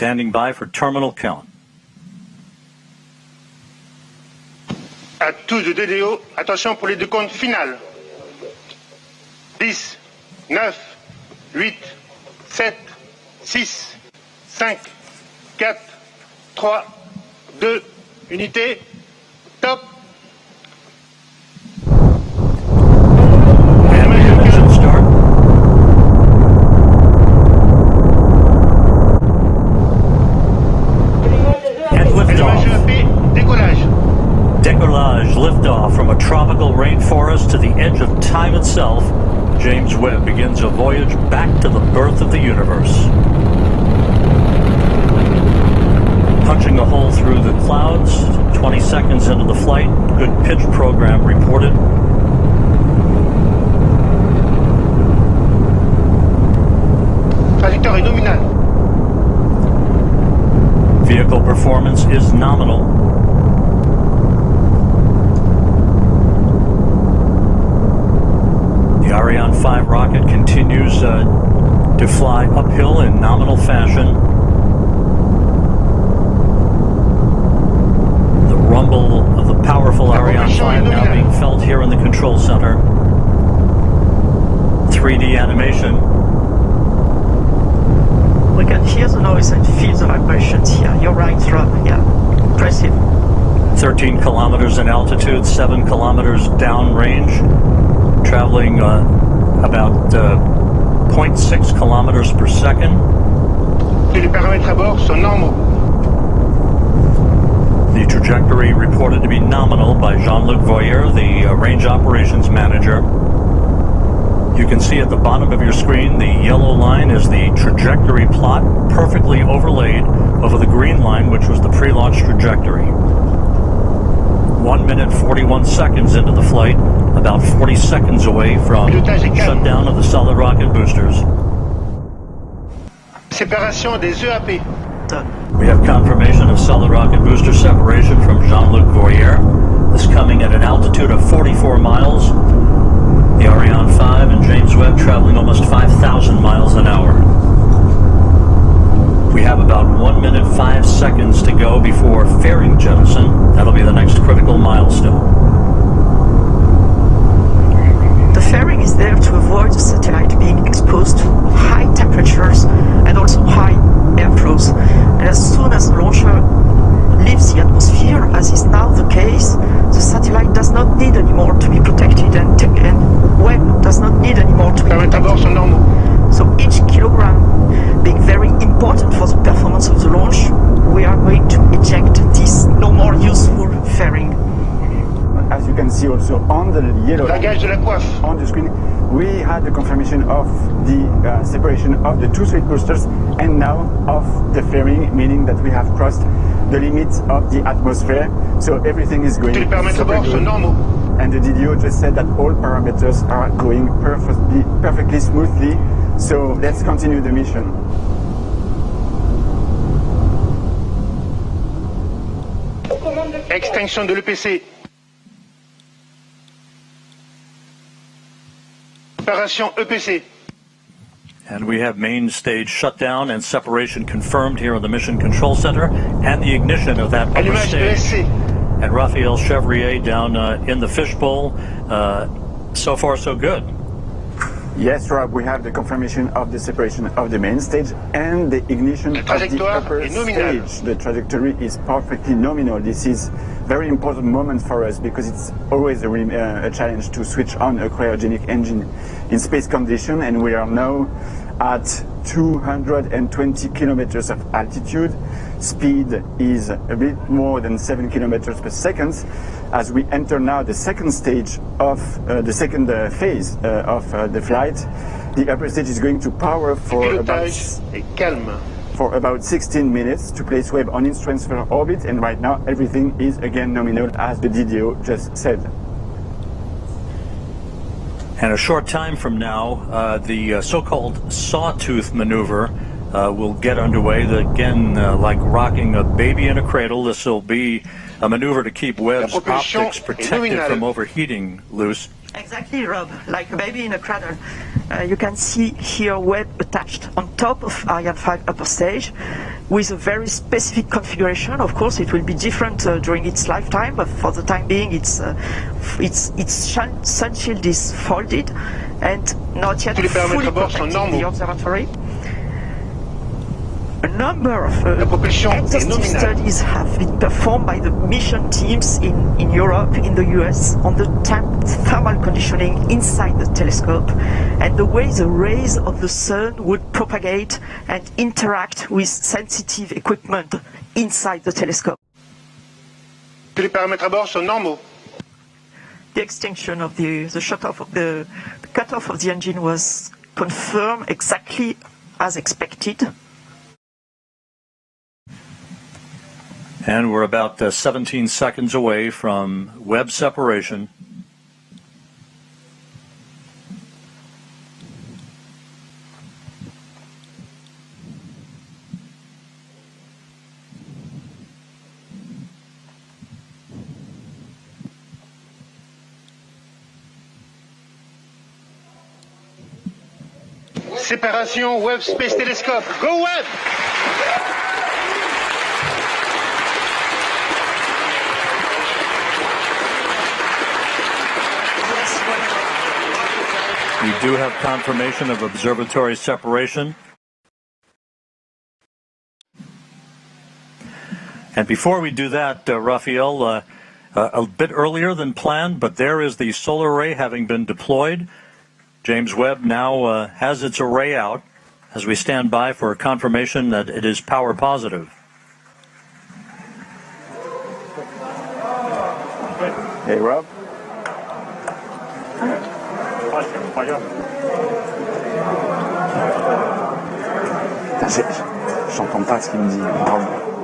Standing by for terminal count. À tous de DDO, attention pour les décomptes finales. 10, 9, 8, 7, 6, 5, 4, 3, 2, unité, top. And mission start. And liftoff. Décollage. Décollage, liftoff from a tropical rainforest to the edge of time itself. James Webb begins a voyage back to the birth of the universe. Punching a hole through the clouds, 20 seconds into the flight, good pitch program reported. Trajectoire nominale. Vehicle performance is nominal. The Ariane 5 rocket continues to fly uphill in nominal fashion. The rumble of the powerful Ariane 5 now being felt here in the control center. 3D animation. We can hear the noise and feel the vibrations here. You're right, Rob. Yeah, impressive. 13 kilometers in altitude, 7 kilometers downrange, traveling about 0.6 kilometers per second. Les paramètres à bord sont normaux. The trajectory reported to be nominal by Jean-Luc Voyer, the range operations manager. You can see at the bottom of your screen the yellow line is the trajectory plot, perfectly overlaid over the green line, which was the pre-launch trajectory. 1 minute 41 seconds into the flight, about 40 seconds away from shutdown of the solid rocket boosters. Séparation des EAP. We have confirmation of solid rocket booster separation from Jean-Luc Voyer. This coming at an altitude of 44 miles. The Ariane 5 and James Webb traveling almost 5,000 miles an hour. We have about 1 minute 5 seconds to go before fairing jettison. That'll be the next critical milestone. The fairing is there to avoid the satellite being exposed to high temperatures and also high airflows. And as soon as the launcher leaves the atmosphere, as is now the case, the satellite does not need anymore to be protected, and Webb does not need anymore to be Paramètres à bord sont normaux. So each kilogram being very important for the performance of the launch, we are going to eject this no more useful fairing. As you can see also on the yellow Bagage de la coiffe. on the screen, we had the confirmation of the separation of the two sweet boosters and now of the fairing, meaning that we have crossed the limits of the atmosphere. So everything is going Tous les paramètres à super bord sont good. normaux. And the DDO just said that all parameters are going perfectly smoothly. So let's continue the mission. Extinction de l'EPC. Opération EPC. And we have main stage shutdown and separation confirmed here in the Mission Control Center and the ignition of that upper Allumage de stage. SC. And Raphael Chevrier down in the fishbowl. So far, so good. Yes, Rob, we have the confirmation of the separation of the main stage and the ignition of the trajectoire upper est nominale. stage. The trajectory is perfectly nominal. This is very important moment for us because it's always a challenge to switch on a cryogenic engine in space condition, and we are now at 220 kilometers of altitude. Speed is a bit more than 7 kilometers per second. As we enter now the second stage of the second phase of the flight, the upper stage is going to power for Pilotage est calme. about 16 minutes to place Webb on its transfer orbit, and right now everything is again nominal, as the DDO just said. And a short time from now, the so-called sawtooth maneuver will get underway. Again, like rocking a baby in a cradle, this will be a maneuver to keep Webb's optics protected from overheating loose. Exactly, Rob, like a baby in a cradle. You can see here Webb attached on top of Ariane 5 upper stage. with a very specific configuration. Of course, it will be different during its lifetime, but for the time being, its sun shield is folded and not yet fully protecting the observatory. A number of exhaustive studies have been performed by the mission teams in Europe, in the US, on the thermal conditioning inside the telescope and the way the rays of the sun would propagate and interact with sensitive equipment inside the telescope. Tous les paramètres à bord sont normaux. The extinction of the shut-off of the cut-off of the engine was confirmed exactly as expected. And we're about 17 seconds away from Webb separation. Séparation Webb Space Telescope. Go Webb! We do have confirmation of observatory separation. And before we do that, Raphael, a bit earlier than planned, but there is the solar array having been deployed. James Webb now has its array out as we stand by for confirmation that it is power positive. Hey, Rob. J'entends pas ce qu'il me dit.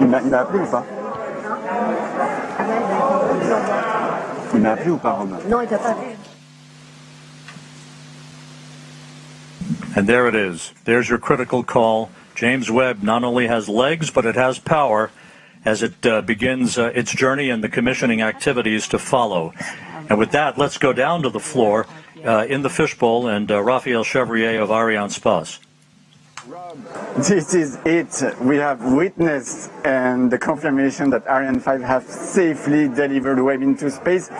Il m'a appelé ou pas? Il m'a appelé ou pas, Rob? Non, il t'a pas appelé. And there it is. There's your critical call. James Webb not only has legs, but it has power as it begins its journey and the commissioning activities to follow. And with that, let's go down to the floor in the fishbowl and Raphael Chevrier of Arianespace. This is it. We have witnessed and the confirmation that Ariane 5 have safely delivered Webb into space.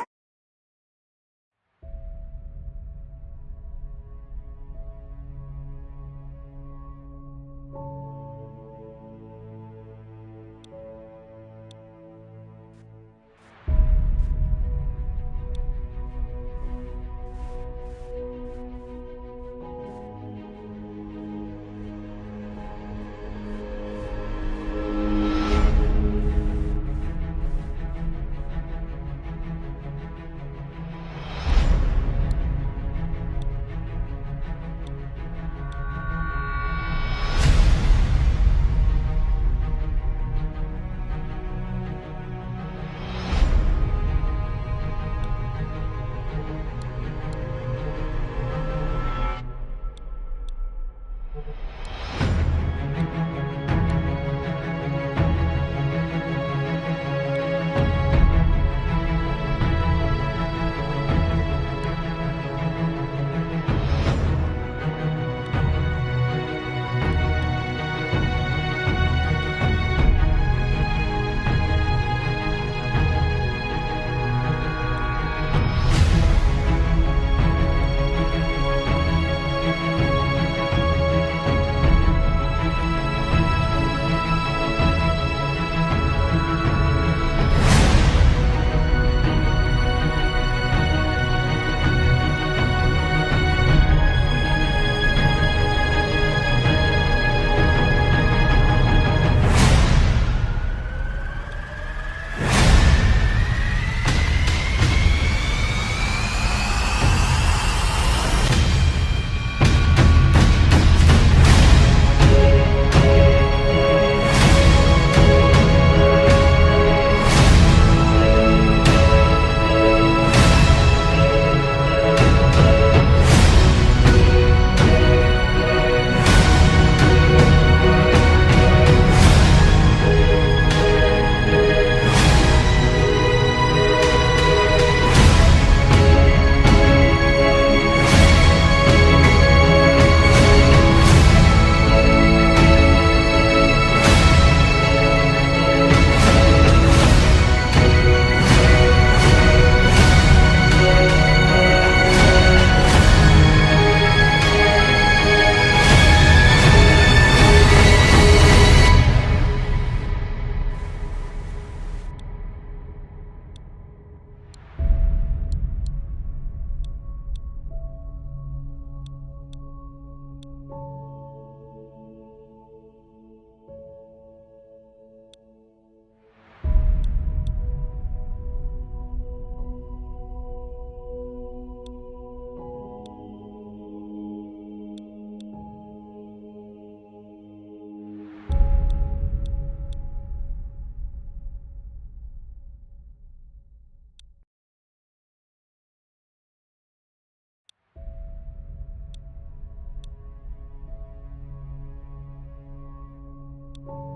you.